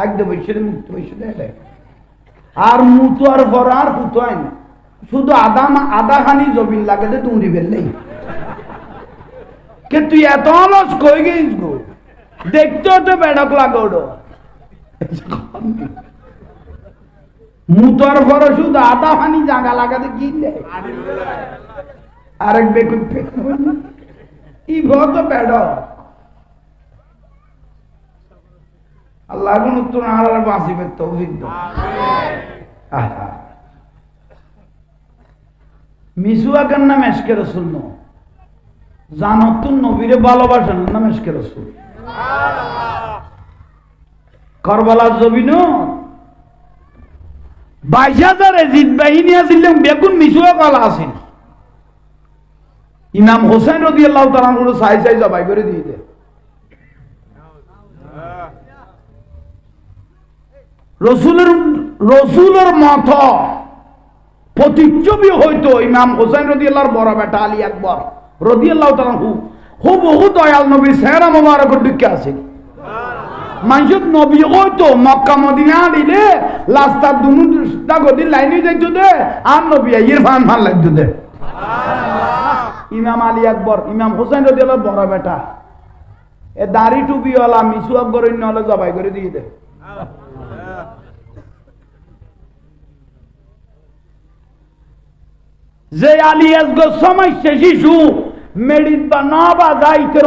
একদম বৈশ্যে মুক্ত বৈশ্য দেয় আর মুতুয়ার পর আর ফুতুয়াই না শুধু আধা খানি জমিন লাগে যে তুমরি ফেললেই কে তুই এত অলস কই গেছিস গো দেখতেও তো বেড়ক লাগে ওটা মুতুয়ার পর শুধু আধা খানি জায়গা লাগাতে কি আরেক বেকুন ই ভত বেড়ক আল্লাহ কোন উত্তর আর বাঁচিবে তৌফিক দাও আহা মিসওয়াকের নাম এশকে রাসূল ন জানতুন নবীরে ভালোবাসেন নাম এশকে রাসূল কারবালার জমিন 22,000 এজিদ বাহিনী আছিল বেগুন মিসওয়াক ওয়ালা আছিল ইমাম হোসেন রাদিয়াল্লাহু তাআলা আনহু সাই জবাই করে দিয়ে দেয় রসুলের মত প্রতিচ্ছবি হইতো ইমাম হোসেন রাদিয়াল্লাহর বড় বেটা আলী আকবর রাদিয়াল্লাহু তাআলা হুবহু দয়াল নবী চেহারা মোবারকের দিকে আছে মানুষ নবী হইতো মক্কা মদিনা দিলে রাস্তার দুটা গদি লাইনে যাইতো দে আর নবী ইরফান ফান লাগতো দে ইমাম আলী আকবর ইমাম হোসেন রাদিয়াল্লাহর বড় বেটা এ দাড়ি টুপিওয়ালা মিসওয়াক গরন্য হলে জবাই করে দিয়ে দে যে আলিয়াসগো সমস্যা শিশু মেডিত বা না বাজা ইতের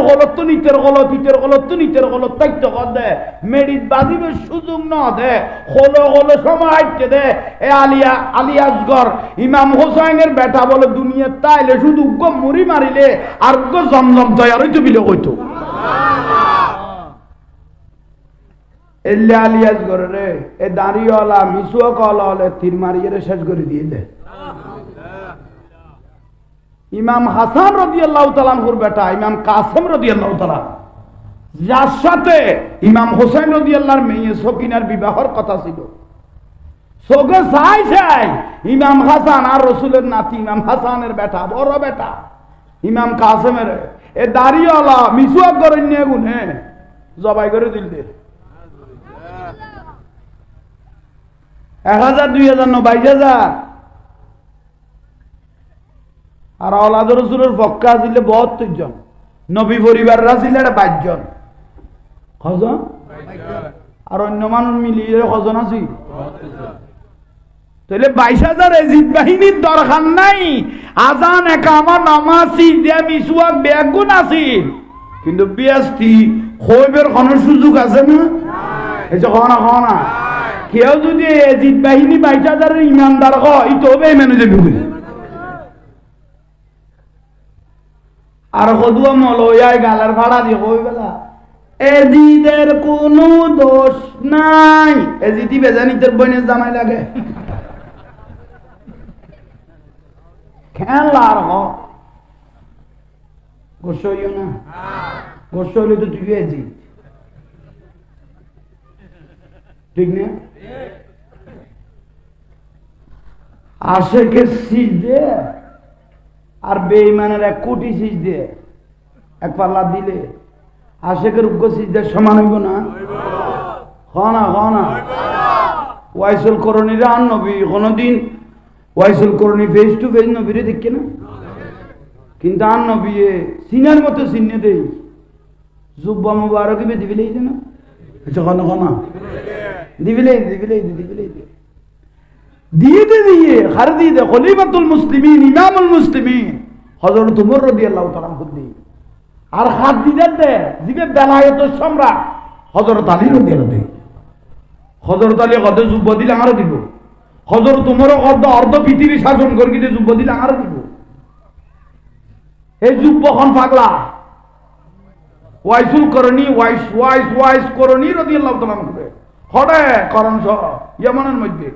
গলত তাইতো দে মেডিত বাজিবে সুযোগ না দে হলো সময় আইতে দে এ আলিয়াসগর ইমাম হোসেনের বেটা বলে দুনিয়া তাইলে শুধু গো মুড়ি মারিলে আর গো জমজম তৈয়ার হইতো বিলে হইতো এলে আলিয়াসগর রে এ দাঁড়িওয়ালা মিসওয়াকওয়ালা হলে তীর মারিয়ে শেষ করে দিয়ে দে ইমাম হাসান রাদিয়াল্লাহু তাআলা আনহুর বেটা ইমাম কাসেম রাদিয়াল্লাহু তাআলা যার সাথে ইমাম হোসেন রাদিয়াল্লাহর মেয়ে সকিনার বিবাহের কথা ছিল সোগে চাই ইমাম হাসান আর রাসূলের নাতি ইমাম হাসানের বেটা বড় বেটা ইমাম কাসেমের এ দাড়িওয়ালা মিসওয়াক করে নিয়ে গুনে জবাই করে দিল দে 1000 2000 না 22000 আর আওলাদ রাসূলের পক্ষ আছিল 72 জন নবী পরিবাররা ছিল 22 জন কজন 22 আর অন্য মানুষ মিলিয়ে কজন আছে 32 তাহলে 22000 এজিদ বাহিনীর দরকার নাই আজান একামত নামাজ সিজদা মিসওয়াক বেগুন আছে কিন্তু বিয়াস্তি হইবের কোনো সুযোগ আছে না এই যে খানা কেউ যদি এজিদ বাহিনী 22000 এর ইমানদার হয় তবে মেনে যাবে আর কদুয়া মলয়ায় গালার ভাড়া দিয়ে কই বেলা এজিদের কোনো দোষ নাই এজিদি বেজানিতের বইনের জামাই লাগে খেলার গোসইও না গোসইলে তো তুই এজিদ ঠিক না আশেকের সিজদে আর বেঈমানের 1 কোটি সিজদে এক পাল্লা দিলে আশেকের উগ্র সিজদার সমান হইব না হনা ওয়াইসুল করণীরা আর নবী কোনদিন ওয়াইসুল করণী ফেস টু ফেস নবীরে দেখে না কিন্তু আর নবী সিনার মতো চিহ্নে দেই জুব্বা মুবারকি বে দিবিলেই না আচ্ছা খানা দিবিলেই দিয়ে হার দিয়ে দে খলিফাতুল মুসলিমিন ইমামুল মুসলিমিন হযরত ওমর রাদিয়াল্লাহু তাআলা আনহু আর হাত দিতে দে দিবে বেলায়েতের সম্রাট হযরত আলী রাদিয়াল্লাহু তাআলা হযরত আলী কত যুদ্ধ দিলে আর দিব হযরত ওমর কত অর্ধ পৃথিবী শাসন করে দিতে যুদ্ধ দিলে আর দিব এই যুদ্ধ কোন পাগলা ওয়াইসুল করণী ওয়াইস করণী রাদিয়াল্লাহু তাআলা আনহু হড়ে করণ সহ ইয়ামানের মধ্যে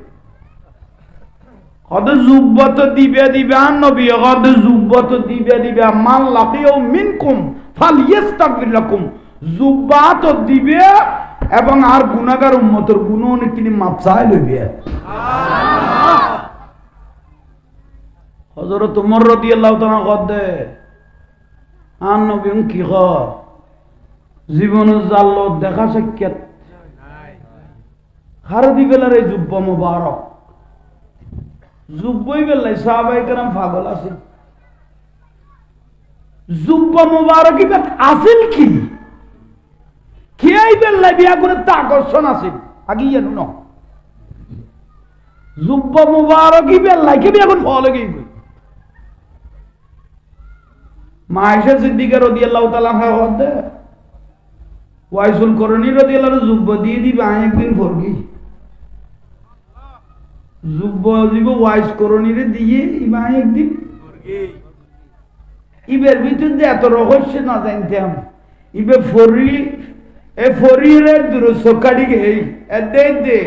কত যুব্বত দিবে আর নবী কত যুব্বত দিবে মান লাকিউ মিনকুম ফালইস্তাগফির লাকুম যুব্বাত দিবে এবং আর গুনাহগার উম্মতের গুনাহ তিনি মাপ চাই লইবে হযরত ওমর রাদিয়াল্লাহু তাআলা কদে আর নবী কি জীবন জাল্লত দেখা সাক্ষাৎ খারদি বেলার এই জুব্ব মুবারক জুব্বই বেলায় সাহাবায়ে কেরাম পাগল আছে জুব্ব মুবারক ইবাত আসিল কি বেলায় বিয়া করে তা আকর্ষণ আছে আগে জানো না জুব্ব মুবারক বেলায় কে বিয়া করে ফলে গিয়ে মা আয়েশা সিদ্দিকা রাদিয়াল্লাহু তাআলা আনহা ওয়াইসুল করনি রাদিয়াল্লাহু জুব্ব দিয়ে দিবে একদিন ফরগি জুব্ব দিব ওয়াইস করনিরে দিয়ে ইবা একদিন ফরগি ইবের ভিতর যে এত রহস্য না জানতাম ইবে ফরি এ ফরিরে দুরসকাড়ি গেই এদে দে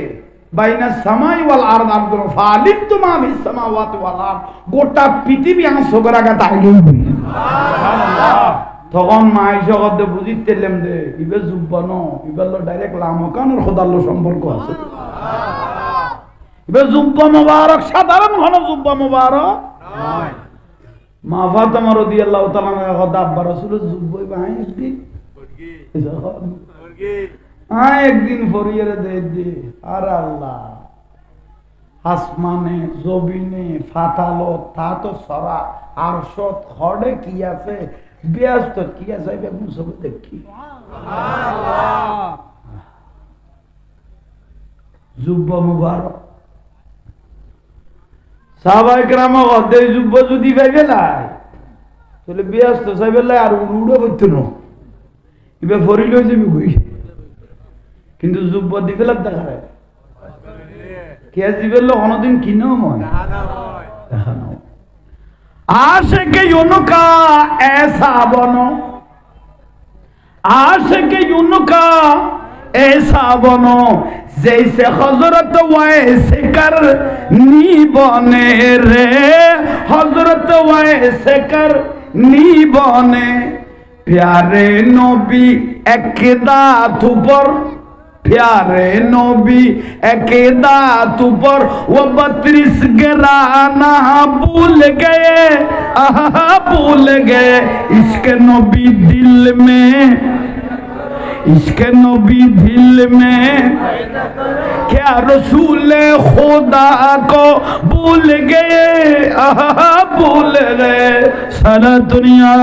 বাইনা সামাই ওয়াল আরদ আরদুন ফালিম তুমা ফিস সামাওয়াতি ওয়াল আরদ গোটা পৃথিবী আন সগরাগা তাই গই সুবহানাল্লাহ তখন মাই জগতে বুঝিতেলাম দে ইবে জুব্বানো ইবেল ডাইরেক্ট লামকানের খোদাল্লো সম্পর্ক আছে ইবে জুব্বা মুবারক সাধারণ ঘন জুব্বা মুবারক নয় মা ফাতেমা রাদিয়াল্লাহু তাআলা আনহা আব্বা রাসূল জুব্বই ভাই একদিন একদিন ফরিয়ে দে আর আল্লাহ আসমানে জমিনে ফাতালো তা তো সরা আরশত খড়ে কি আছে ব্যস্ত কি আছে বেগুন সব দেখি জুব্বা মুবারক সাহাবায়ে কেরাম ওদের জুব্ব যদি পাইবে না তাহলে ব্যস্ত সাইবেলা আর উড়ে বইতো না ইবে ফরিল হয়ে যাবি কই কিন্তু জুব্ব দিবেল দেখা রে কে দিবেল কোনদিন কিনো মন দেখানো आशिक़ उनका ऐसा बनो आशिक़ उनका ऐसा बनो जैसे हजरत वैसे कर नी बने रे हजरत वैसे कर नी बने प्यारे नबी एकदा तुपर प्यारे नबी एकदा तुपर वो 32 घराना भूल गए भूल गए इसके नबी दिल में इसके नबी दिल में क्या रसूल खुदा को भूल गए भूल गए सारा दुनिया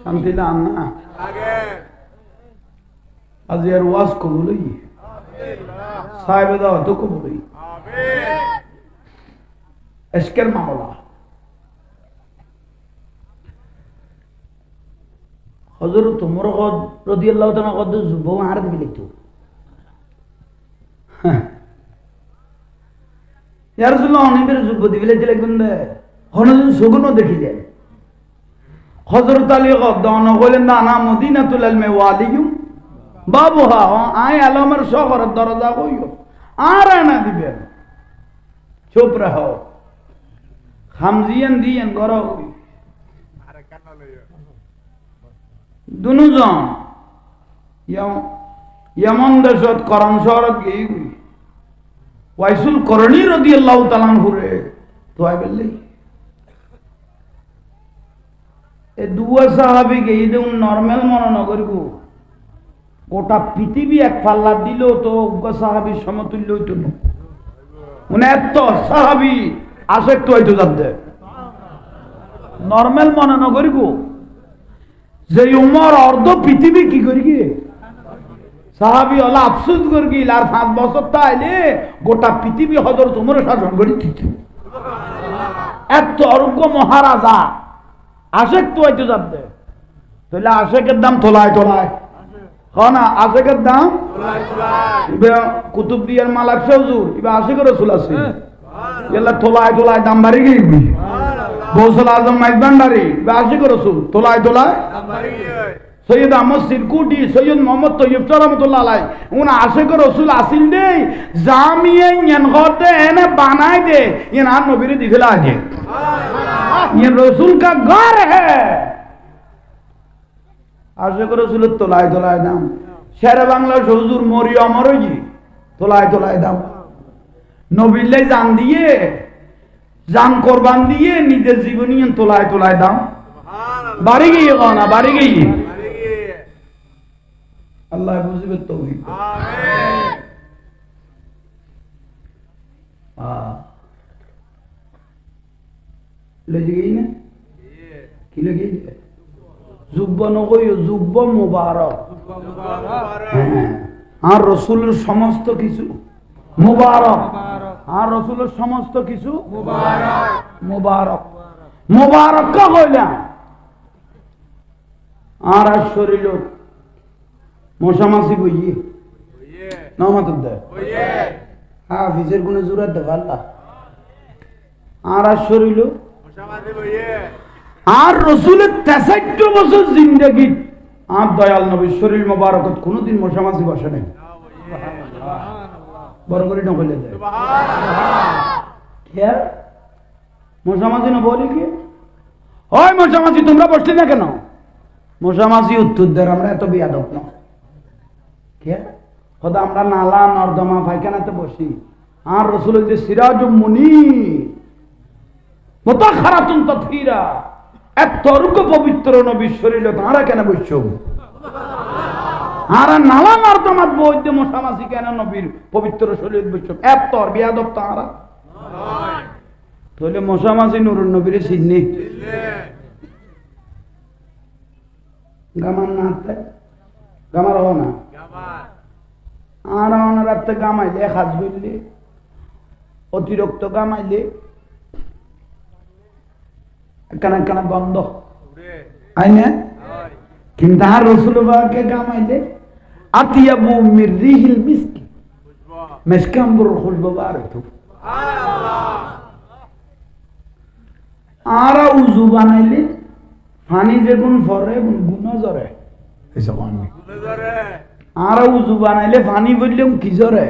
শান্তি না না আজ এর ওয়াজ কবুলই সাহেব দাও তো কবুলই এশকের মামলা হযরত ওমর রাদিয়াল্লাহু তাআলা কত যুব আর দিলে তো ইয়া রাসূলুল্লাহ অনেকের যুব দিলে দিলে গুন্দে হনজন সুগুন দেখিলেন হযরত আলী গদ্দান বলেন না না মদিনাতুল ইলমি ওয়ালিয়ুম বাবুহা আই আলমের শহরের দরজা কইও আর না দিবেন চুপ রহো খামজিয়ান দিয়েন গরো আরে কান্না লইও দুনুজন ইয়ামান দেশত করম শহরত গই ওয়াইসুল করনি রাদিয়াল্লাহু তাআলা আনহুরে তো আই বললি এ দুয়া সাহাবীকে এই দেউন নরমাল মনে না করিব গোটা পৃথিবী এক পাল্লা দিল তো সাহাবীর সমতুল্য হইতো না মানে এত সাহাবী আশেক তো হইতো যাবে নরমাল মনে না করিব যে উমর অর্ধ পৃথিবী কি করি গিয়ে সাহাবী হলা আফসোস করি গিল আর 5 বছর তাইলে গোটা পৃথিবী হযরত উমরের শাসন করি দিত এত অর্ঘ মহারাজা আশেক তো হইতো যাবে তাহলে আশেকের দাম তোলায় তোলায় না আশেকের দাম কুতুবদিয়ার মালাক হুজুর ইবা আশেকের রাসূল আছে এলা তোলায় তোলায় দাম বাড়ি গিয়ে গৌসুল আজম মাইজবান্ডারি ইবা আশেকের রাসূল তোলায় তোলায় দাম বাড়ি গিয়ে সৈয়দ আহমদ সিরকুটি সৈয়দ মোহাম্মদ তৈয়ব রহমাতুল্লাহ আলাইহি উনা আশেকের রাসূল আসিল দে জামিয়ে ইয়ান গতে এনে বানাই দে ইয়ান আর নবীর দিখলা আছে ये रसूल का घर है आशिक रसूल तोलाय तोलाय दाम शेर बांग्ला हुजूर मरियम जी तोलाय तोलाय दाम नबीले जान दिए জান কোরবান দিয়ে নিজের জীবনী তোলায় তোলায় দাম বাড়ি গিয়ে না বাড়ি গিয়ে আল্লাহ বুঝবে তৌফিক লেগে গেই না কি লেগে যুব্ব নকই যুব্ব মুবারক আর রসুলের সমস্ত কিছু মুবারক আর রসুলের সমস্ত কিছু মুবারক মুবারক কা কইলাম আর শরীর মশামাছি বইয়ে নামাত দেয় হাফিজের কোন জোরাত দেব আল্লাহ আর শরীর আর রসুলের 63 বছর জিন্দেগি আর দয়াল নবীর শরীর মোবারকত কোনদিন মশামাছি বসে নাই বড় করে নকলে দেয় মশামাছি না বলি কি ওই মশামাছি তোমরা বসলে না কেন মশামাছি উত্তর দেয় আমরা এত বিয়াদব না কে খোদা আমরা নালা নর্দমা পায়খানাতে বসি আর রসুলের যে সিরাজ মুনির মোতাখারাতুন তাতহীরা এত পবিত্র নবীর শরীরে তারা কেন বসছ আর নালা নর্দমাত বইতে মশামাছি কেন নবীর পবিত্র শরীর বসছ এত বিয়াদব তারা তাহলে মশামাছি নুরুন নবীর চিহ্নি গামান না গামার হো না আর রাত্রে গামাইলে হাত বললে অতিরিক্ত গামাইলে কানা কানা বন্ধ আইনে কিন্তু আর রসুলকে গামাইলে আতিয়াবু মির রিহিল মিসকি মেসকাম্বর খুশবু বারতু আর উজু বানাইলে পানি যেগুন ভরে গুণ জরে এসব আমি আর উজু বানাইলে পানি বললে কি জরে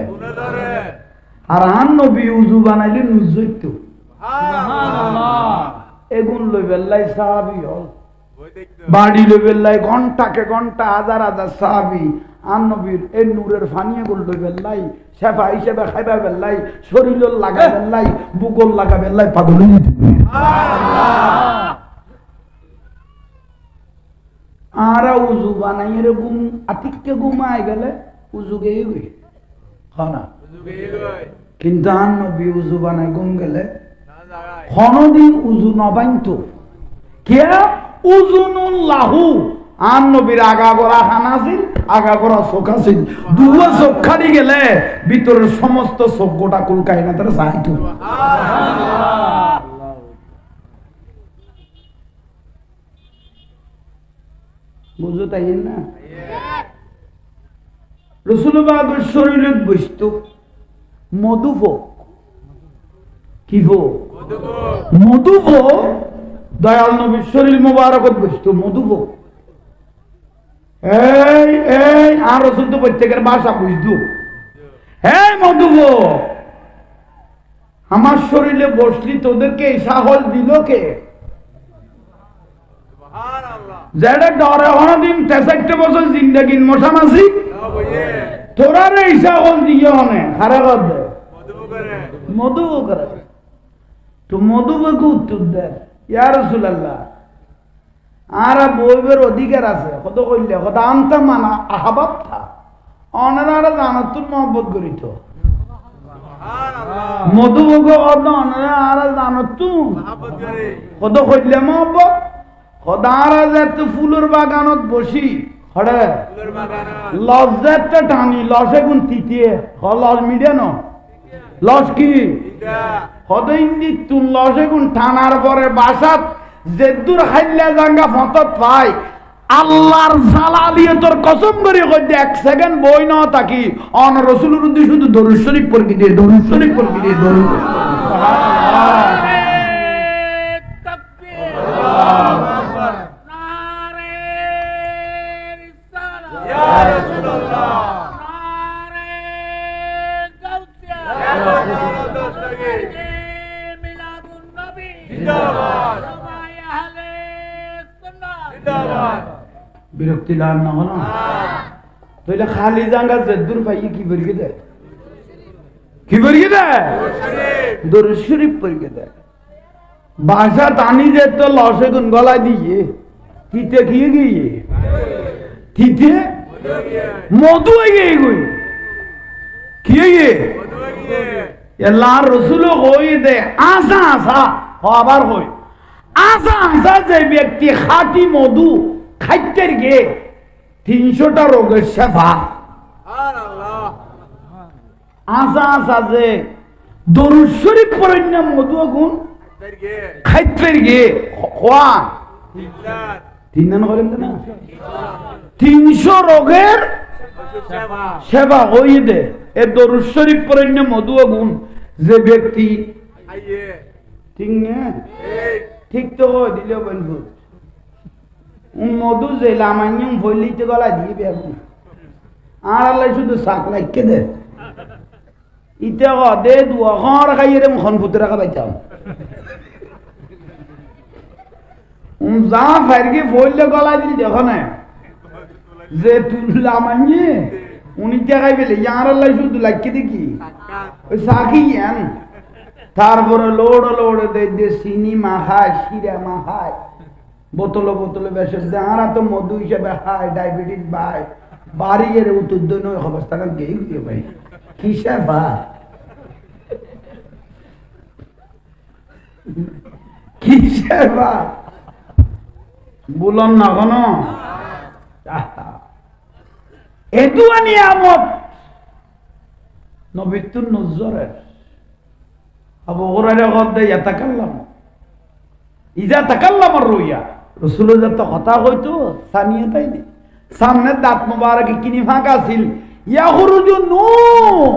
আর আন নবী উজু বানাইলে নুজইতো এগুন লই বেল্লাই সাহাবী হল বাড়ি লই বেল্লাই ঘন্টাকে ঘন্টা হাজার হাজার সাহাবী আন নবীর এই নূরের পানি এগুন লই বেল্লাই শেফা হিসেবে খাইবা বেল্লাই শরীর লাগা বেল্লাই বুকল লাগা বেল্লাই পাগল হয়ে যেতে আর উজু বানাই এরকম আতিককে ঘুমায় গেলে উজু গেয়ে গই না কিন্তু আন নবী উজু বানাই ঘুম গেলে কোনদিন উজু নবাইন্ত কে উজুনুল্লাহু আন নবীর আগা গড়া খান আছিল আগা গড়া চোখ আছিল দুয়া চোখ খালি গেলে ভিতরের সমস্ত চোখ গোটা কুলকাই না তারা যাইতো বুঝো তাই না রসুলবাগের শরীরে বসত মধুভোগ কি ভোগ মধুভোগ দয়াল নবীর শরীর মোবারকত বসত মধুভোগ এই এই আর রসুল তো প্রত্যেকের ভাষা বুঝত এই মধুভোগ আমার শরীরে বসলি তোদেরকে এই সাহস দিল কে যেটা ডরে অনেকদিন 63 বছর জিন্দগির মশামাছি তোরা রে সাহস দিয়ে অনেক খারাপ মধুভোগ করে তো মধুভোগ উত্তর দেয় ইয়া রাসূলুল্লাহ আর বইবের অধিকার আছে কত কইলে কত আনতা মানা আহাবাব থা অনারা জানাতুল মহব্বত করিত মধুভোগ অদ অনারা আর জানাতু মহব্বত করে কত কইলে মহব্বত খোদারা যেত ফুলের বাগানত বসি হড়ে ফুলের বাগানত লজ্জাটা টানি লসে গুণ তিতিয়ে লস মিডিয়া ন লস কি হদইন দিতু লসে গুণ টানার পরে বাসাত যেদুর হাইল্লা জাঙ্গা ফতত পাই আল্লাহর জালালিয়ে তোর কসম করে কই দে 1 সেকেন্ড বই না থাকি অন রাসূলের উদ্দেশ্য শুধু দরুদ শরীফ পড়ে কি দে দরুদ শরীফ পড়ে কি দে দরুদ সুবহানাল্লাহ তাকবীর আল্লাহু আকবার নারে রিসালাত ইয়া রাসূলুল্লাহ নারে গাউসিয়া ইয়া রাসূলুল্লাহ মিলাদুন নবী জিন্দাবাদ বিরক্তি লাল না হলো তাহলে খালি জাঙ্গা জেদ্দুর ভাই কি বলকে দেয় কি বলকে দেয় দরুদ শরীফ পড়কে দেয় বাসা টানি যে তো লসে গুন গলায় দিয়ে তিতে গিয়ে গিয়ে তিতে মধু গিয়ে গই গিয়ে আল্লাহ রসুল হই দে আসা আসা আবার হই আসা আসা যে ব্যক্তি খাঁটি মধু খাইতে গিয়ে 300টা রোগের সেবা আসা আসা যে দরুদ শরীফ পড়েন না মধু গুণ খাইতে গিয়ে হওয়া 300 রোগের সেবা হই দে এ দরুদ শরীফ পড়েন না মধু গুণ যে ব্যক্তি ঠিক না ঠিক তো দিলে বলবো মধু যে লামাইম ফলিতে গলা দিয়ে বেগুন আর আল্লাহ শুধু শাক লাইকে দে ইতে দে দুয়া ঘর খাইয়ে রে মুখন ফুটে খাবাইতাম যা ফাইরকে ফললে গলা দিল দেখো না যে তুললাম আমি উনি জায়গায় পেলে আর আল্লাহ শুধু লাইকে দেখি ওই শাকই আন তারপরে লোড় লোড় দে চিনি মাখায় শিরা মাখায় বোতলে বোতলে বেসে আর তো মধু হিসাবে খায় ডায়াবেটিস ভাই বাড়ি এর উত্তর নয় অবস্থাটা গেই দিয়ে ভাই কিসে ভাই কিসে ভাই বলুন না কোন এটু নিয়ামত নবিতুন নজরের আবু হুরায়রা গদ্দে ইয়াতাকাল্লাম ইজা তাকাল্লাম আর রুইয়া রাসূলের যত কথা কইতো সানিয়া তাই নে সামনে দাঁত মোবারক কিনি ফাঁকা ছিল ইয়াখরুজু নূর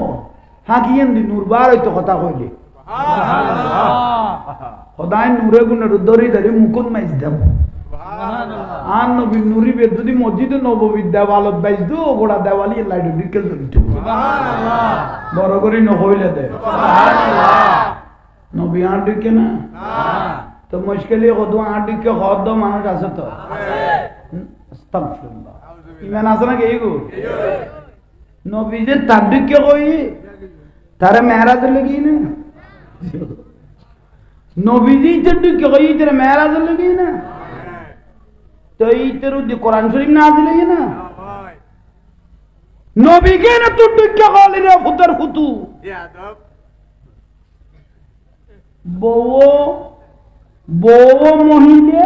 হাকিয়েন দি নূর বার হইতো কথা কইলে সুবহানাল্লাহ খোদাই নূরে গুণের দরি ধরে মুকুন মাইজ দাও সুবহানাল্লাহ আন নবী নূরি বে যদি মসজিদ নববী দেওয়ালত বাইজ দো গোড়া দেওয়ালি লাইট দিকে জ্বলিতো সুবহানাল্লাহ বড় করে ন কইলে দে সুবহানাল্লাহ নবী আর দিকে না তো মুশকিলে কদু আডিকে খদ মানুষ আছে তো আস্তাগফিরুল্লাহ ইমান আছে না গেইগো নবী যে তাদিকে কই তারে মেরাজ লাগি না নবী জি তাদিকে কই তারে মেরাজ লাগি না তো এই তেরু দি কোরআন শরীফ নাযিল হই না নবী কে না তুদিকে কইলে রে ফুতর ফুতু ইয়াদব বউ মহিলে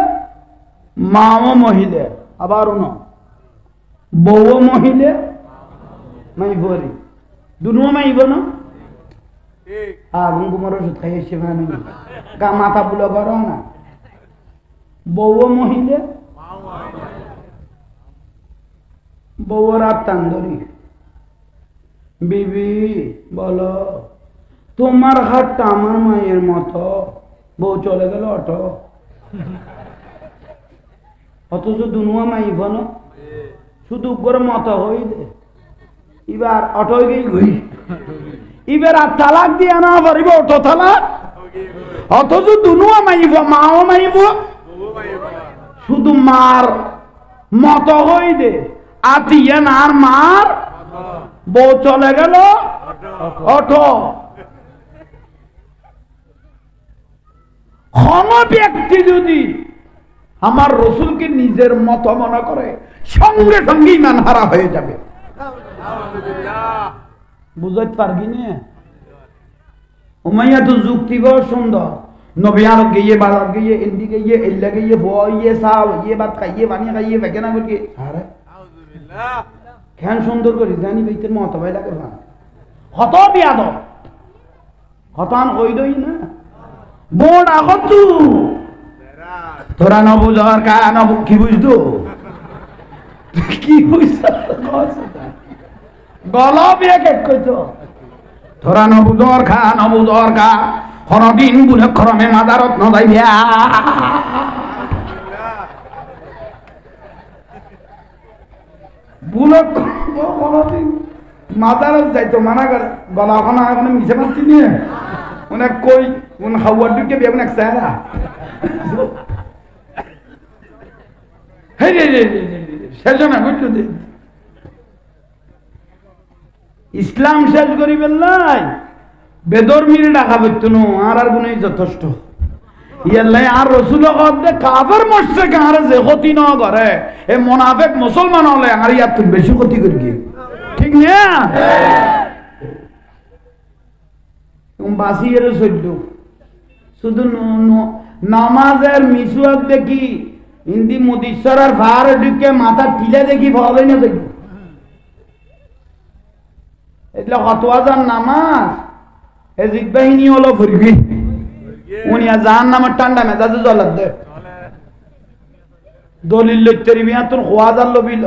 মাও মহিলে আবার বউ মহিলে মাইবরি দুনো মাইব না আগুন কুমার ওষুধ খাইয়েছে মানে গা মাথা বুলো করো না বউ মহিলে বউর আত্মান্দরী বিবি বলো তোমার হাতটা আমার মায়ের মতো বউ চলে গেল অটো অথচ দুনুয়া মাইব না শুধু করে মতো হই দে এবার অটো গেই গই এবার আর তালাক দিয়ে না পারিব অটো তালাক অথচ দুনুয়া মাইব মাও মাইব শুধু মার মতো হই দে আতিয়া না আর মার বউ চলে গেল অটো কোন ব্যক্তি যদি আমার রসুলকে নিজের মত মনে করে সঙ্গে সঙ্গে ইমান হারা হয়ে যাবে বুঝতে পারবি না উমাইয়া তো যুক্তি বড় সুন্দর নবী আর গিয়ে বাজার গিয়ে ইন্দি গিয়ে এল্লা গিয়ে বইয়ে সাও ইয়ে বাত খাইয়ে পানি খাইয়ে বেকেনা করকে আরে আউযুবিল্লাহ কেন সুন্দর করে জানি বাইতের মত ভাই লাগে না কত বিয়াদব কতন কই দই না বোর্ড আগত তোরা ন বুঝার কান কি বুঝতো কি বুঝছ গলা বিয়ে কে কইতো তোরা ন বুঝার খান বুঝার কা কোনদিন বুঝে ক্রমে মাদারত ন যাইয়া বুলক কোনদিন মাদারত যাইতো মানা করে গলা খানা এখন মিছে মারছি নিয়ে অনেক কই কোন হাওয়ার দিকে বেগুন এক সারা হে রে রে সেজনা বুঝলো দে ইসলাম শেষ করিবেন নাই বেদরমির ডাকা বইতো আর আর গুণই যথেষ্ট ইয়াল্লাই আর রসুল কদে কাফের মুশরিক আর যে ক্ষতি ন করে এ মুনাফিক মুসলমান হলে আর ইয়াত বেশি ক্ষতি করবে ঠিক না বাসিয়ের সহ্য শুধু নামাজের মিসওয়াক দেখি হিন্দি মুদিসরার ফার ঢুকে মাথা টিলে দেখি ভালো না দেখি એટલે হতওয়াজার নামাজ এ জিব্বাহিনী হলো ফুরবি উনি জাহান নামের ঠান্ডা মেজাজে জ্বলার দে দলিল লইতেরি বিয়া তোর খোয়াজার লবিল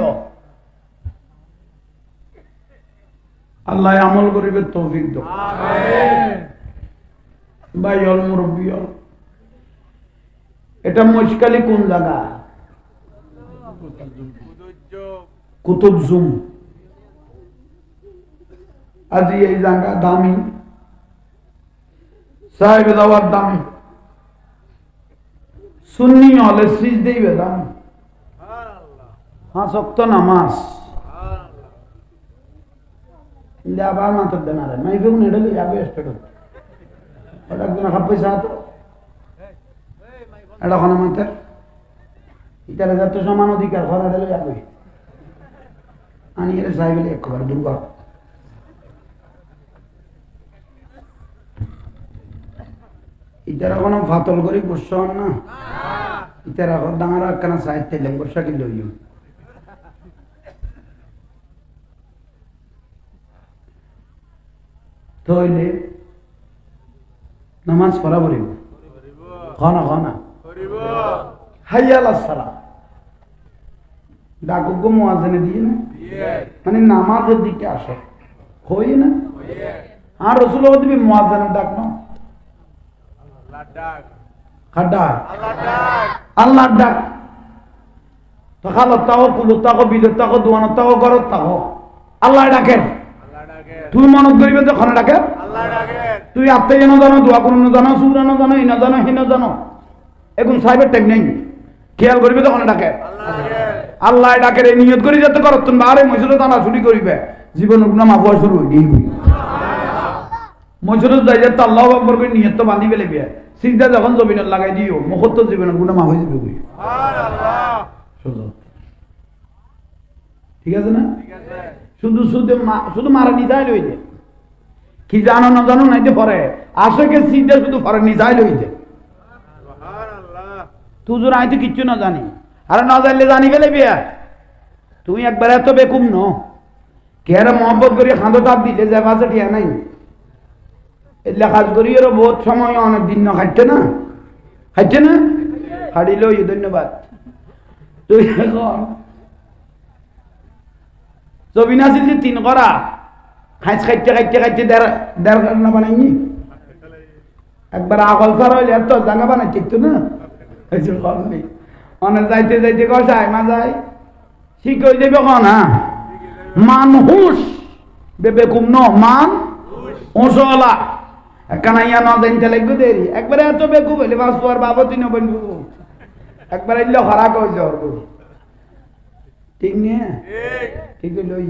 আল্লাহ আমল করিবে তৌফিক দাও আমিন ভাই হল মুরব্বী হল এটা মুশকালি কোন জায়গা কুতুবজুম আজি এই জায়গা দামি সাহেব দাওয়াত দামি সুন্নি হলে সিজদেই দামি হ্যাঁ শক্ত নামাজ আবার মাত্র দেন আরে মাইকে নেড়ে যাবে স্টেট ওটা একজন হাফ পয়সা তো এটা কোনো মাত্র ইতারে যত সমান অধিকার ঘর এড়ে যাবে আনি এর সাহেব একবার দুর্গা ইতারা কোনো ফাতল করে বসছ না ইতারা ডাঙারা একখানা সাহিত্য বর্ষা কিলো তাহলে নামাজ পড়া পড়িব খানা খানা হাইয়াল সালাম ডাকুকে মুয়াজ্জিনে দিয়ে না মানে নামাজের দিকে আসো হই না আর রাসূল তুমি মুয়াজ্জিনের ডাক না খাডা আল্লাহ ডাক তাকালো তাও কুলো তাও বিলো তাও দোয়ানো তাও গরত তাও আল্লাহ ডাকেন তুই মনত করিবে তো খানা ডাকে তুই আত্মাই যেন জানো দোয়া করুন জানো সুরানো জানো ইনা জানো হিনা জানো এখন সাহেবের টাইম নেই খেয়াল করিবে তো খানা ডাকে আল্লাহ ডাকে নিয়ত করি যাতে করত তুমি আরে মসজিদে টানা ছুটি করিবে জীবন গুণা মাফ হওয়া শুরু হয়ে মসজিদে যাই যাতে আল্লাহ আকবর করে নিয়ত তো বাঁধি ফেলে বিয়ে সিজদা যখন জমিনের লাগাই দিও মুখত জীবনের গুণা মাফ হয়ে যাবে ঠিক আছে না শুধু শুধু মারা নিজাইল হইছে কি জানো না জানো নাইতে পরে আশেকে সিজদা শুধু পরে নিজাইল হইছে তুই জোর আইতে কিচ্ছু না জানি আর না জানলে জানি ফেলে বিয়া তুমি একবার এত বেকুম ন কেরা মহব্বত করি খাঁদো তাপ দিলে যে বাসে ঠিয়া নাই এলে কাজ করি এরও বহুত সময় অনেক দিন না খাইছে না হারিল ধন্যবাদ তুই এখন জবিন আসিল যে 3 করা খাইছ খাইতে দেড় না বানাইনি একবার আগল সার হইলে এত জায়গা বানাই ঠিক তো না অনেক যাইতে যাইতে কষায় মা যায় ঠিক হয়ে যাবে কনা মানুষ বেকুম ন মান ওসলা কানাইয়া না জানতে লাগবে দেরি একবারে এত বেকুব হইলে বাঁচবো আর বাবা তুই নবনবু একবার এলে খারাপ হয়ে যাওয়ার ঠিক নিয়ে ঠিক লই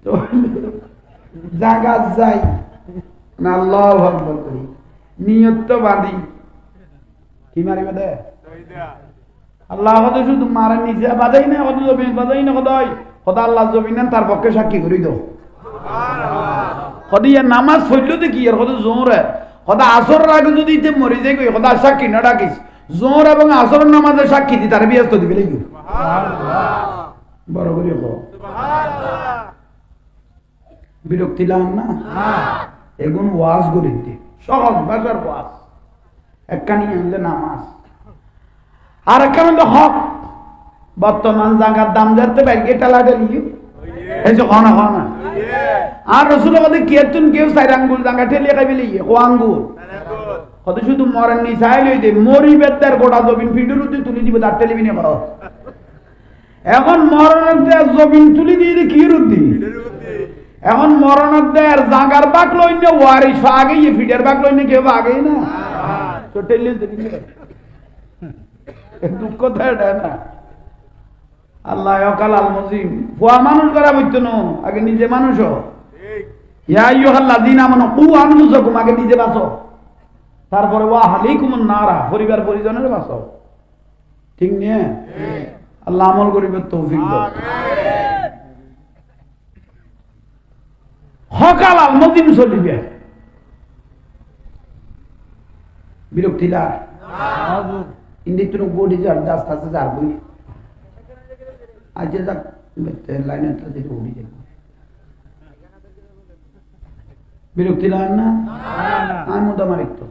তো জায়গা যাই না আল্লাহ আকবার করি নিয়ত তো বাঁধি কি মারিবে দে আল্লাহ কত শুধু মারা নিজে বাজাই না কত জমিন বাজাই না কদাই কত আল্লাহ জমিন তার পক্ষে সাক্ষী করি দাও কত ইয়ার নামাজ পড়ল দেখি আর কত জোরে কত আসর আগে যদি ইতে মরি যাই কই কত সাক্ষী না ডাকিস জোর এবং আসর নামাজের সাক্ষী দি তার বিয়াস্ত দিবে লাগি বড় করে বিরক্তি লাগ না এগুন ওয়াজ করি দি সহজ ভাষার ওয়াজ একখানি আনলে নামাজ আর একখান হক বর্তমান জায়গার দাম যাতে ব্যাংকে টালা ঢেলি এই যে খানা আর রসুল আমাদের কেতুন কেউ 4 আঙ্গুল জায়গা ঠেলিয়ে খাইবে লিয়ে ও আঙ্গুল কত শুধু মরেন নি চাই লই দে মরি বেতার গোটা জমিন ফিডুর উঠে তুলি দিব তার টেলিভিশনে বড় এখন মরণের দেয় জমিন তুলি দিয়ে কি রুদ্ধি এখন মরণের দেয় জাগার বাক লইনে ওয়ারিস আগে ফিডের বাক লইনে কেউ আগেই না তো টেলিয়ে দিবি দুঃখ তো এটা না আল্লাহ অকাল আল মজিম ফুয়া মানুষ করা বইতো না আগে নিজে মানুষ ইয়া আইয়ুহাল্লাযীনা আমানু কু আনফুসাকুম আগে নিজে বাঁচো তারপরে ওয়া আহলিকুমুন নারা, পরিবার পরিজনের বাঁচাও। ঠিক নিয়ে আল্লাহ আমল করিবে তৌফিক দাও। হকাল আল মদিন চলিবে, বিরক্তি লাগ ইন্দিক তো গোডি যার রাস্তা আছে যার বই আজ যাক লাইনে দিকে উড়ি যাবে, বিরক্তি লাগ না? আমি মোটামারি তো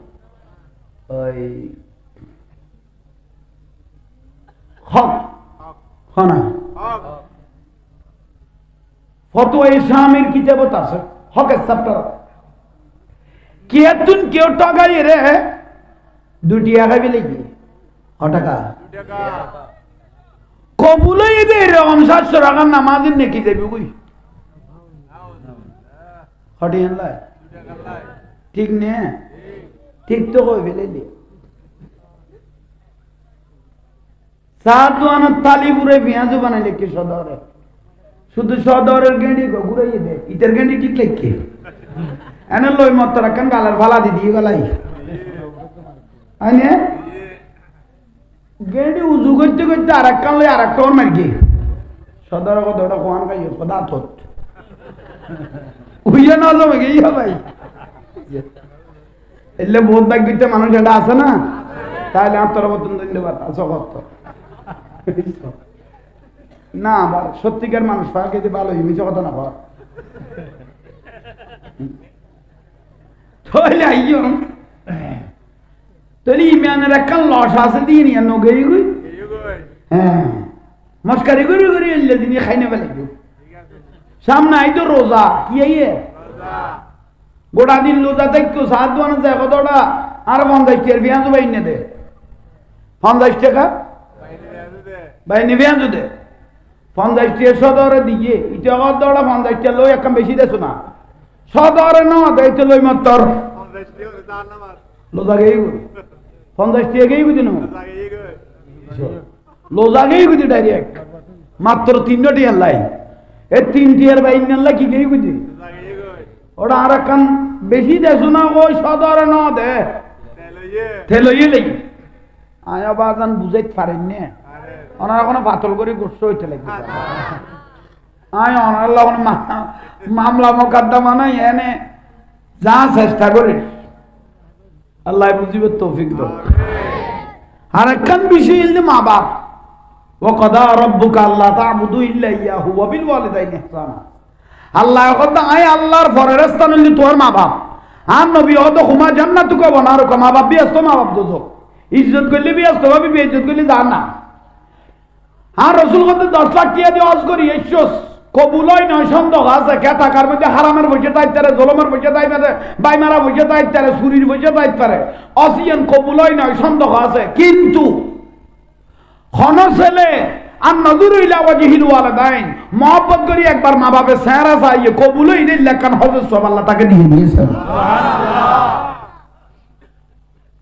ওই হক হনা ফতোয়া ইসলামের কিতাবত আছে হকের চ্যাপ্টার। কেতুন কেউ টাকাই রে 2 টাকা বিলে কি টাকা কবুলই দে এরকম 700 টাকার নামাজের নাকি দেবে কই হটিয়ে লাই ঠিক নে ঠিক তো কই ফেলে দি সাদওয়ান তালিবুরে পেঁয়াজু বানাইলে কি সদরে শুধু সদরের গেঁড়ি ঘুরাইয়ে দে ইটার গেঁড়ি ঠিক লেখকে এনে লই মত রাখেন গালার ফালা দি দিয়ে গলাই আনে গেঁড়ি উজু করতে করতে আর এক কান লই আর একটা ওর মারকি সদর কত ওটা কোয়ান খাইয়ে খোদা থত উইয়া না জমে গিয়ে ভাই এলে বহুত ভাগ্যতে মানুষ এটা আছে না তাহলে আত্মর মতন ধন্যবাদ আছো কত না আবার সত্যিকার মানুষ পাওয়া গেছে ভালোই মিছে কথা না পাওয়া তাহলে আইয় তাহলে ইমানের একটা লস আছে দিয়ে নিয়ে নগেই গই হ্যাঁ মস্কারি করি করি এলে দিনে খাই নেবে লাগবে সামনে আই তো রোজা কি আইয়ে গোটা দিন রোজা দেখো সাত বানা যায় কতটা আর 50 টাকার পেঁয়াজ বাইনে দে 50 টাকা বাইনে পেঁয়াজ দে 50 টাকা সদরে দিয়ে এটা কতটা 50 টাকা লই একটা বেশি দেছো না সদরে না দেইতে লই মাত্র 50 টাকা লোজা গেই 50 টাকা গেই বুঝিনো লোজা গেই বুঝি ডাইরেক্ট মাত্র 3 টাকা লাই এই 3 টাকার বাইনে লাই কি গেই বুঝি ওটা আর কান বেশি দেছো না ওই সদরে না দে তেলইয়ে লই আয়া বাজান বুঝাইতে পারেন না ওনারা কোনো বাতল করে গোস্ত হইতে লাগবে আয় ওনার লগন মামলা মোকদ্দমা নাই এনে যা চেষ্টা করিস আল্লাহ বুঝিবে তৌফিক দাও আর একখান বিষয় হইল মা বাপ ওয়াকাদা রাব্বুকা আল্লা তা'বুদু ইল্লা ইয়াহু ওয়া বিল ওয়ালিদাইনি ইহসানা আল্লাহ কথা আয় আল্লাহর ফরজ স্থান হইল তোর মা বাপ আর নবী হতো হুমা জান্নাতুকা ওয়া নারুকা মা বাপ বিয়াস্ত মা বাপ দোজখ ইজ্জত করলে বিয়াস্ত ভাবি বেইজ্জত করলে জান্নাত আর রাসূল কথা 10 লাখ টাকা দিয়ে ওয়াজ করি এসছস কবুল হয় না সন্দেহ আছে কে টাকার মধ্যে হারামের বসে তাইতে পারে জলমের বসে তাইতে পারে বাইমারা বসে তাইতে পারে চুরির বসে তাইতে পারে অসিয়ান কবুল হয় না সন্দেহ আছে কিন্তু খন ছেলে আর নজরুল ইলা ওয়াজহিল ওয়ালিদাইন মহব্বত করি একবার মা বাপের চেহারা চাইয়ে কবুল হই না লেখান হযরত সব আল্লাহ তাকে দিয়ে দিয়েছে সুবহানাল্লাহ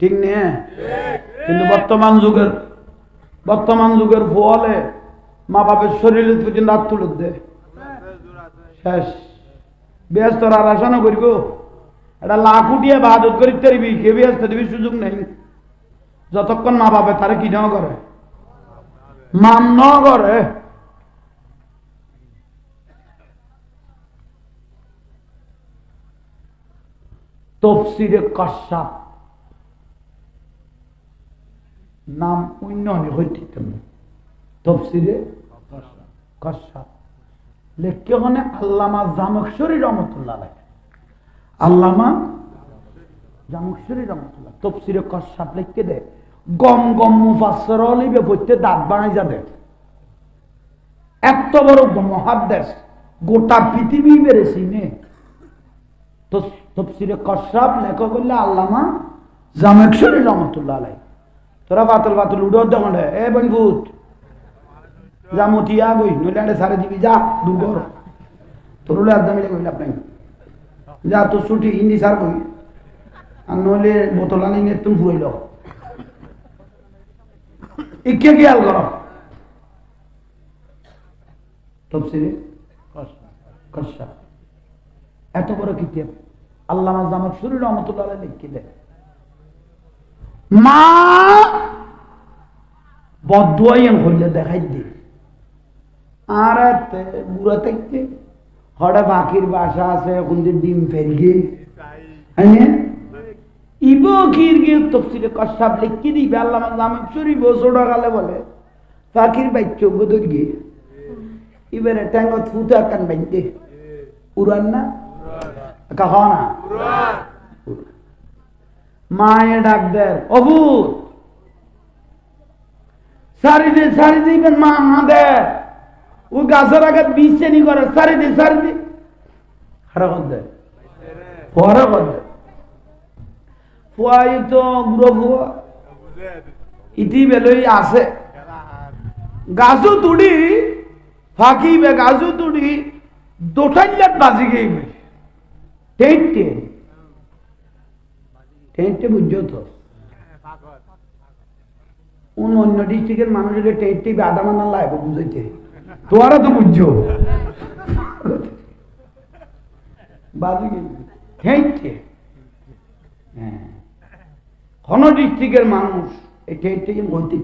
ঠিক না কিন্তু বর্তমান যুগের ফলে মা বাপের শরীরে পর্যন্ত হাত তুলে দে শেষ ব্যস্ত আর আশানো করিব এটা লাখ উঠিয়ে বাহাদুর করি তারিবি কে ব্যস্ত দিবি সুযোগ নেই যতক্ষণ মা বাপে তারা কি ন করে মান ন করে তফসিরে কাশাফ নাম উন্নয়ন হইতে তফসিরে কাশাফ লেখকে হনে আল্লামা জামখশরী রহমাতুল্লাহ আলাইহি আল্লামা জামখশরী রহমাতুল্লাহ তফসিরে কাশাফ লিখকে দে গম গম মুফাসসির লিবে বইতে দাঁত বানাই যাবে এত বড় মুহাদ্দিস গোটা পৃথিবী বেরেছি নে তো তফসিরে কাশাফ লেখক হলো আল্লামা জামখশরী রহমাতুল্লাহ আলাইহি তোরা বাতল উড়ো দমড়ে এ বন্ধুত যা মতিয়া গই নইলে সারে দিবি যা দুগর তোরলে আদামিলে কইলা আপনি যা তো ছুটি হিন্দি সার কই আর নইলে বোতল আনি নে তুমি ফুইল ইকে খেয়াল করো তফসিরে কাশাফ এত বড় কিতাব আল্লামা জামখশরী রহমাতুল্লাহ আলাইহি লিখে দেন মা বদুয়াইন হইলে দেখাই দি আর বুড়া থাকতে হঠাৎ পাখির বাসা আছে কোনদিন ডিম ফেলগে ইবো কির গিয়ে তফসিলে কসাব লিখি দিবে আল্লাহ জামিন শরীফ ছোটা কালে বলে পাখির বাচ্চা বোধর গিয়ে এবারে ট্যাঙ্গত ফুটা কান বাইতে উড়ান না কহ না মায়ে ডাক দেয় অভূত সারি দিবেন মা দে ও গাছের আগে বিষ চেনি করে সারি দি হারা কর দেয় পরে কর দেয় ফুয়াই তো গুড়ো ফুয়া ইতি বেলই আছে গাছু তুড়ি ফাঁকিবে গাছু তুড়ি দোটাইলাত বাজি গিয়ে টেন্টে বুঝছো তো অন্য ডিস্ট্রিক্টের মানুষের টেন্টে আধা মানা লাগবে বুঝাইতে তোরা তো বুঝছো বাজি গিয়ে টেন্টে হ্যাঁ কোন ডিস্ট্রিক্টের মানুষ এই টেন্টে বলতে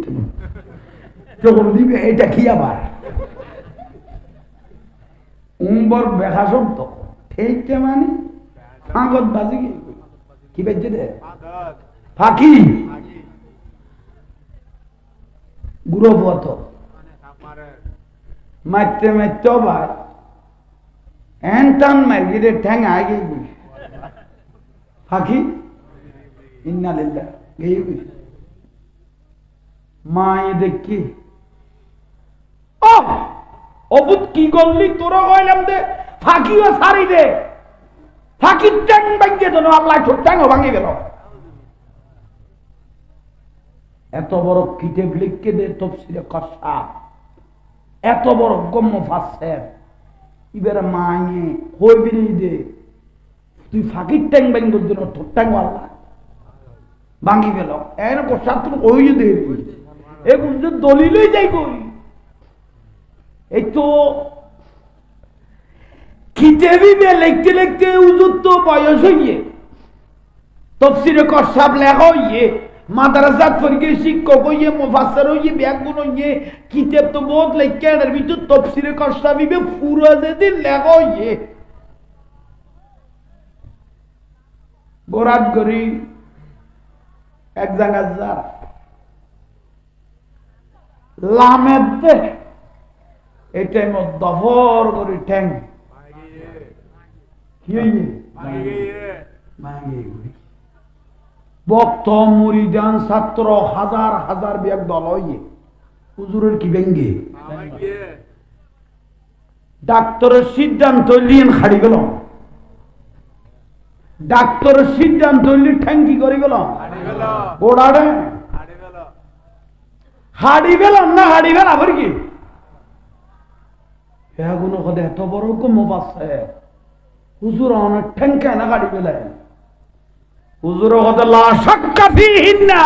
যখন দিবে এটা কি আবার উম্বর বেখাসব তো টেন্টে মানে আগত বাজি গিয়ে কি বেজে দে ফাঁকি গুড়ো পথ মারতে মারতে ভাই এন টান মারি রে ঠ্যাং আগে ফাঁকি ইন্না লিল্লাহ গিয়ে মায়ে দেখি ও অবুত কি করলি তোরা কইলাম দে ফাঁকিও সারি দে ফাঁকির ট্যাং ভাঙিয়ে দেন আল্লাহ ঠোঁট ট্যাংও ভাঙিয়ে গেল এত বড় কিতাব লিখকে দে তফসিরে কসাব এত বড় গম্য ফাসের এবারে মায়ে হই বিলি দে তুই ফাঁকির ট্যাং ভাঙিয়ে দিল ঠোঁট ট্যাং আল্লাহ ভাঙি গেল এর কসাব তুমি ওই দে এগুলো যে দলিলই যাই কই এই তো কিতাবিবে লিখতে লিখতে হুজুর তো বয়স হইয়ে তফসিরে কসাব লেখা হইয়ে মাদ্রাসাত ফরকে শিক্ষক হইয়ে মুফাসসির হইয়ে ব্যাগুন হইয়ে কিতাব তো বহুত লেখা এর ভিতর তফসিরে কসাবিবে পুরো যদি লেখা হইয়ে গোরাত গরি এক জায়গা যা লামেদ দে এটাই মত দফর করে ঠ্যাং বক্ত মুরিদান ছাত্র হাজার হাজার ব্যাগ দল হইয়ে হুজুরের কি ভেঙ্গে ডাক্তারের সিদ্ধান্ত লিয়েন হারি গেল ডাক্তারের সিদ্ধান্ত লি ঠ্যাঙ্কি করে গেল গোড়াড়ে হাড়ি গেলাম না হাড়ি গেল আবার কি এগুলো কথা এত বড় কম পাচ্ছে হুজুর অনেক ঠ্যাঙ্কা না গাড়ি গেলে হুজুর কথা লা শাক্কা ফিহিন্না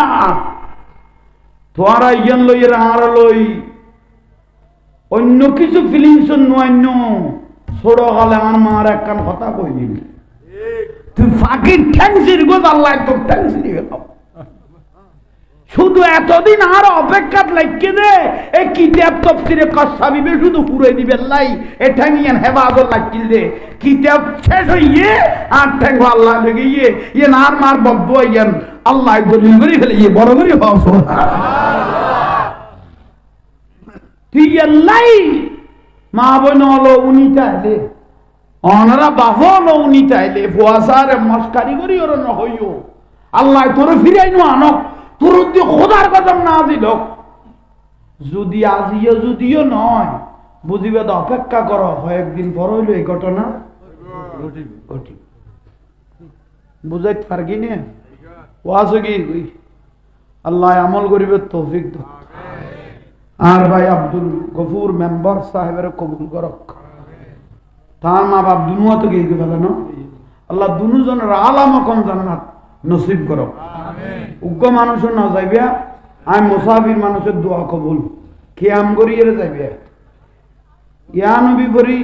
তোরা ইয়ান লই আর লই অন্য কিছু ফিলিংস অন্য ছোট হলে আমার মার একখান কথা কই দিল তুই ফাঁকির ঠ্যাংসির গোজ আল্লাহ তোর ঠ্যাংসির গেল শুধু এতদিন আর অপেক্ষা লাগকে দে এই কিতাব তফসিরে কসাবিবে শুধু পুরে দিবে লাই এ ঠ্যাঙ্গিয়ান হেফাজত লাগিল দে কিতাব শেষ হইয়ে আর ঠ্যাঙ্গ আল্লাহ লেগে ইয়ে আর মার বব্ব ইয়ান আল্লাহ দলিল করে ফেলে ইয়ে বড় করে হওয়া তুই লাই মা বোন হলো উনি চাইলে অনারা বাবা হলো উনি চাইলে ফুয়াশারে মস্কারি করি ওর না হইও আল্লাহ তোরে ফিরাইনো আনক তোর খোদার কদম না দিল যদি আজিও যদিও নয় বুঝিবে তো অপেক্ষা করো কয়েকদিন পর হইল এই ঘটনা বুঝাইতে পারগি নে ওয়াজ কি আল্লাহ আমল করিবে তৌফিক দাও আর ভাই আব্দুল গফুর মেম্বার সাহেবের কবুল করক তার মা বাপ দুনুয়া তো গিয়ে গেল না আল্লাহ দুজনের আলামা কম জান্নাত নসিব করো উগ্র মানুষের না যাইবে আমি মুসাফির মানুষের দোয়া কবুল খেয়াম করি এর যাইবে ইয়া নবী পরি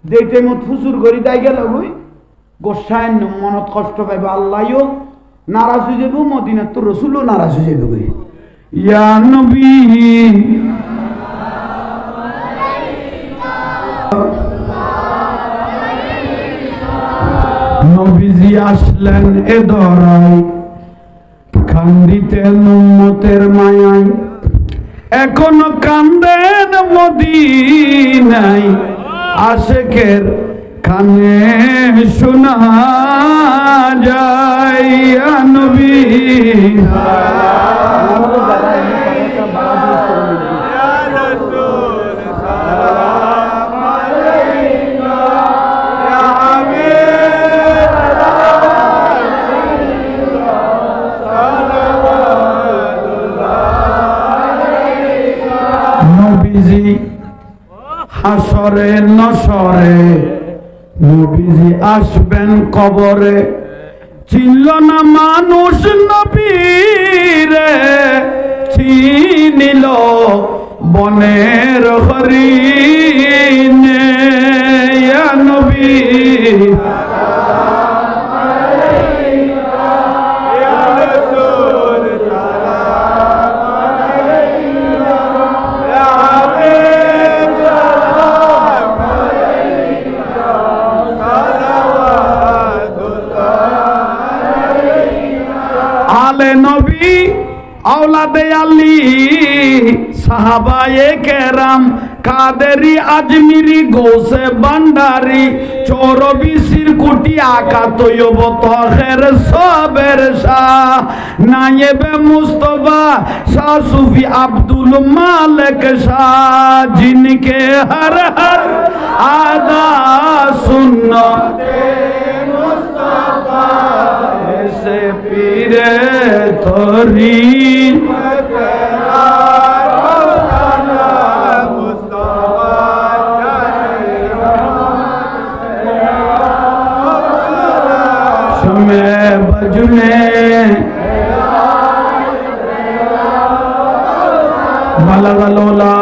দেটে মত ফুসুর করি তাই গেল ওই গোসায় মনত কষ্ট পাইবে আল্লাহও নারাজ হয়ে যাবো, মদিনার তো রসুলও নারাজ হয়ে যাবে। ইয়া নবী নবীজি আসলেন এ ধরায়, কান্দিতেন উম্মতের মায়ায়, এখনো কান্দেন মদিনায়, আশেকের কানে শোনা যায়। ইয়া নবী নবীজি হাসরে নসরে, নবীজি আসবেন কবরে, চিনল না মানুষ নবীরে, চিনিল বনের হরিণে। ইয়া নবী আলে নবী আওলাদে আলী সাহাবায়ে কেরাম, কাদেরি আজমিরি গৌসে ভান্ডারি, চৌরবি সিরকুটি আকা তৈয়ব তহের সবের শাহ, নায়েবে মুস্তফা শাহ সুফি আব্দুল মালিক শাহ, জিনকে হর হর আদা সুন্নতে মুস্তফা से पीरे तोरी समय बजने बलगलोला।